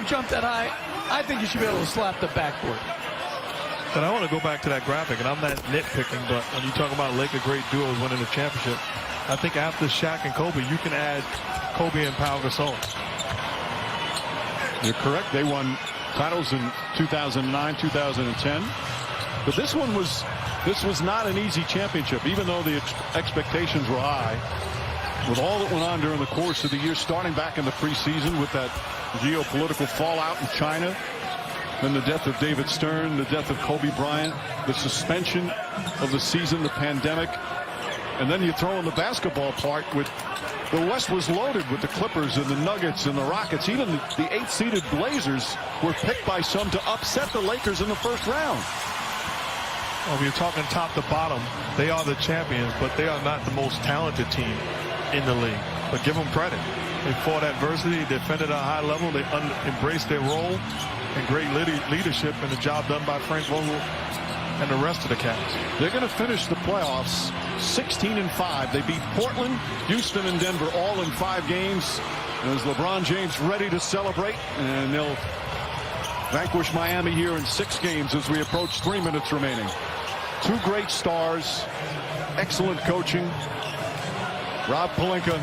jump that high, I think you should be able to slap the backboard. But I want to go back to that graphic, and I'm not nitpicking, but when you talk about Laker great duos winning the championship, I think after Shaq and Kobe, you can add Kobe and Pau Gasol. You're correct. They won titles in 2009, 2010. But this was not an easy championship, even though the expectations were high. With all that went on during the course of the year, starting back in the preseason with that geopolitical fallout in China, then the death of David Stern, the death of Kobe Bryant, the suspension of the season, the pandemic, and then you throw in the basketball part with the West was loaded with the Clippers and the Nuggets and the Rockets. Even the 8-seeded Blazers were picked by some to upset the Lakers in the first round. Well, if you're talking top to bottom, they are the champions, but they are not the most talented team in the league. But give them credit. They fought adversity, defended at a high level, they embraced their role, and great leadership and the job done by Frank Vogel and the rest of the Cavs. They're going to finish the playoffs 16-5. They beat Portland, Houston, and Denver all in 5 games. As LeBron James ready to celebrate, and they'll vanquish Miami here in 6 games as we approach 3 minutes remaining. 2 great stars, excellent coaching. Rob Pelinka,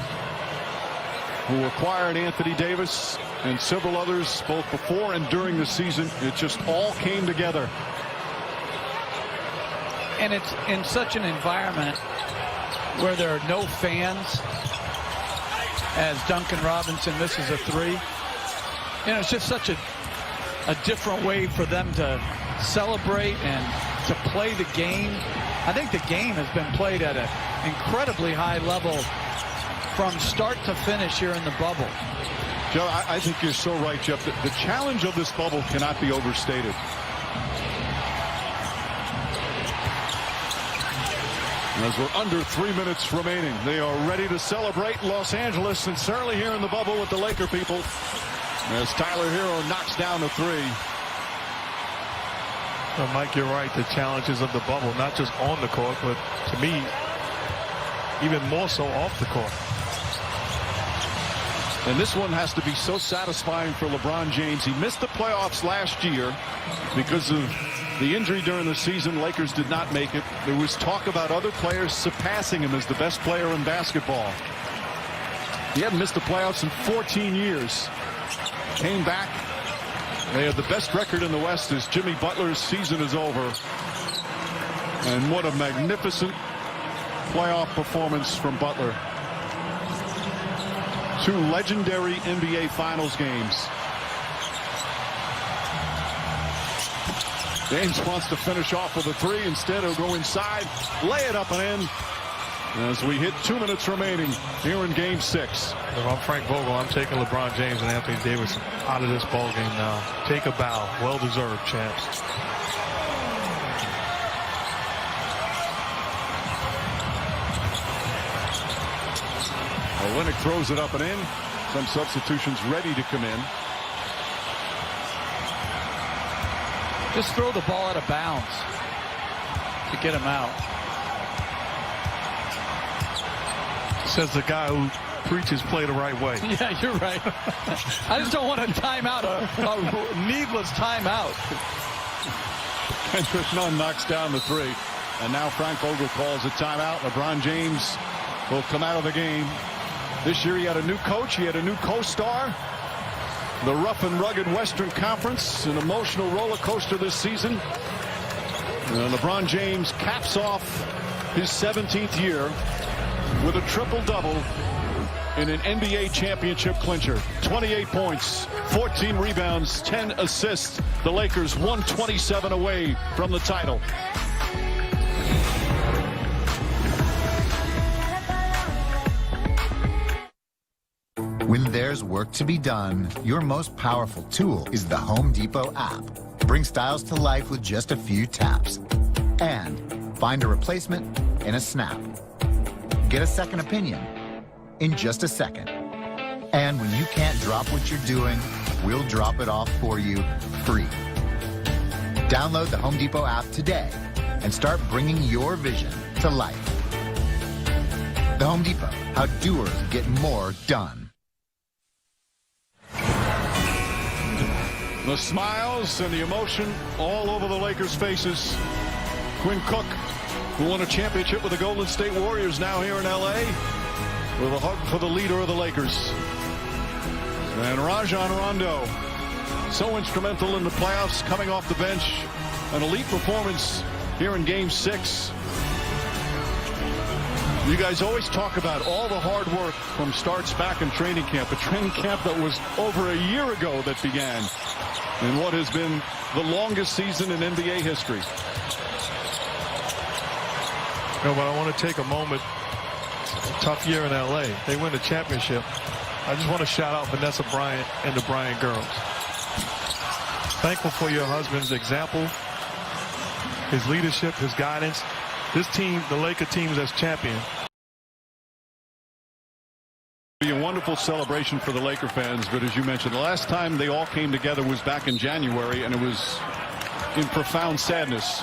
who acquired Anthony Davis and several others both before and during the season. It just all came together. And it's in such an environment where there are no fans, as Duncan Robinson misses a 3. You know, it's just such a different way for them to celebrate and to play the game. I think the game has been played at an incredibly high level from start to finish here in the bubble. Joe, I think you're so right, Jeff. The challenge of this bubble cannot be overstated. As we're under 3 minutes remaining, they are ready to celebrate in Los Angeles, and certainly here in the bubble with the Laker people, as Tyler Hero knocks down a 3. Well, Mike, you're right. The challenges of the bubble, not just on the court, but to me, even more so off the court. And this one has to be so satisfying for LeBron James. He missed the playoffs last year because of the injury during the season. Lakers did not make it. There was talk about other players surpassing him as the best player in basketball. He hadn't missed the playoffs in 14 years. Came back. They have the best record in the West as Jimmy Butler's season is over. And what a magnificent playoff performance from Butler. 2 legendary NBA Finals games. James wants to finish off with a 3. Instead, he'll go inside, lay it up and in. As we hit 2 minutes remaining here in Game 6. If I'm Frank Vogel, I'm taking LeBron James and Anthony Davis out of this ball game now. Take a bow. Well-deserved, champs. Olynyk throws it up and in. Some substitutions ready to come in. Just throw the ball out of bounds to get him out. Says the guy who preaches play the right way. Yeah, you're right. I just don't want a timeout, a needless timeout. Kendrick Nunn knocks down the 3. And now Frank Vogel calls a timeout. LeBron James will come out of the game. This year he had a new coach. He had a new co-star. The rough and rugged Western Conference, an emotional roller coaster this season. LeBron James caps off his 17th year with a triple-double in an NBA championship clincher. 28 points, 14 rebounds, 10 assists. The Lakers 127 away from the title. When there's work to be done, your most powerful tool is the Home Depot app. Bring styles to life with just a few taps. And find a replacement in a snap. Get a second opinion in just a second. And when you can't drop what you're doing, we'll drop it off for you free. Download the Home Depot app today and start bringing your vision to life. The Home Depot, how doers get more done. The smiles and the emotion all over the Lakers' faces. Quinn Cook, who won a championship with the Golden State Warriors, now here in L.A. with a hug for the leader of the Lakers. And Rajon Rondo, so instrumental in the playoffs, coming off the bench. An elite performance here in Game 6. You guys always talk about all the hard work from starts back in training camp. A training camp that was over a year ago that began in what has been the longest season in NBA history. No, but I want to take a moment. A tough year in L.A. They win the championship. I just want to shout out Vanessa Bryant and the Bryant girls. Thankful for your husband's example, his leadership, his guidance. This team, the Laker team, is as champion. Be a wonderful celebration for the Laker fans, but as you mentioned, the last time they all came together was back in January, and it was in profound sadness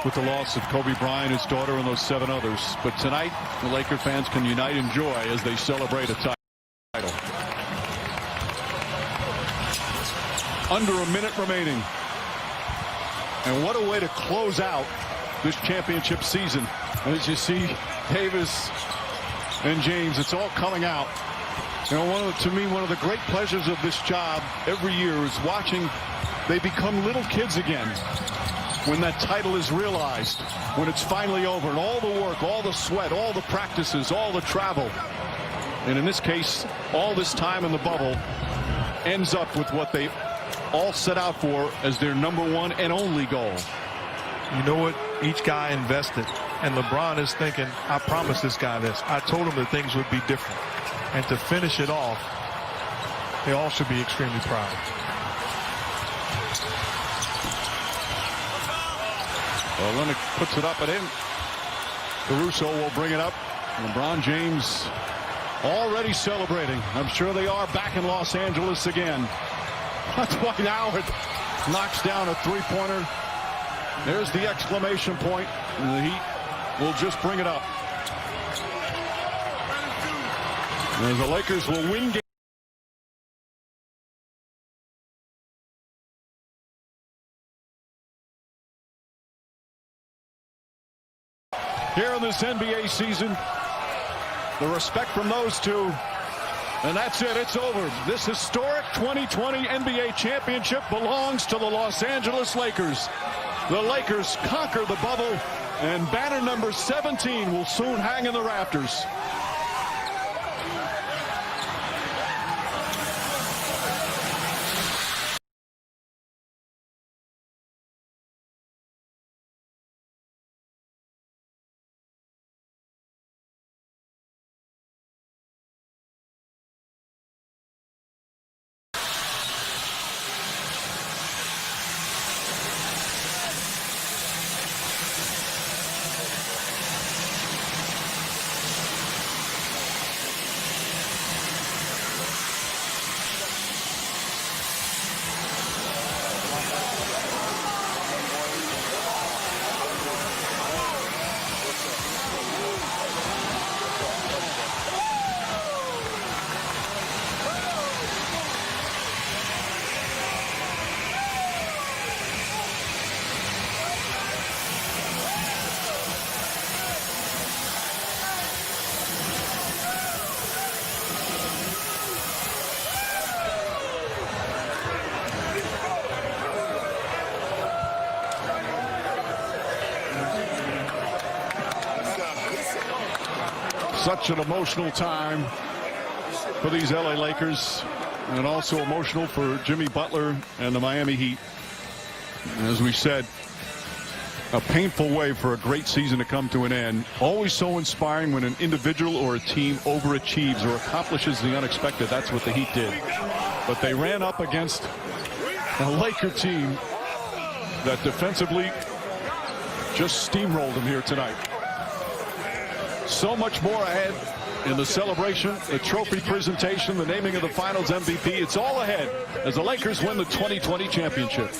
with the loss of Kobe Bryant, his daughter, and those 7 others. But tonight, the Laker fans can unite in joy as they celebrate a title. Under a minute remaining. And what a way to close out this championship season. As you see Davis and James, it's all coming out. You know, to me, one of the great pleasures of this job every year is watching they become little kids again when that title is realized, when it's finally over, and all the work, all the sweat, all the practices, all the travel, and in this case, all this time in the bubble ends up with what they all set out for as their #1 and only goal. You know what? Each guy invested, and LeBron is thinking, I promised this guy this. I told him that things would be different. And to finish it off, they all should be extremely proud. Well, Leonard puts it up and in. Caruso will bring it up. LeBron James already celebrating. I'm sure they are back in Los Angeles again. Dwight Howard knocks down a three-pointer. There's the exclamation point. And the Heat will just bring it up. As the Lakers will win game. Here in this NBA season, the respect from those two. And that's it. It's over. This historic 2020 NBA championship belongs to the Los Angeles Lakers. The Lakers conquer the bubble, and banner number 17 will soon hang in the rafters. Such an emotional time for these LA Lakers, and also emotional for Jimmy Butler and the Miami Heat. As we said, a painful way for a great season to come to an end. Always so inspiring when an individual or a team overachieves or accomplishes the unexpected. That's what the Heat did. But they ran up against a Laker team that defensively just steamrolled them here tonight. So much more ahead in the celebration, the trophy presentation, the naming of the Finals MVP. It's all ahead as the Lakers win the 2020 championship.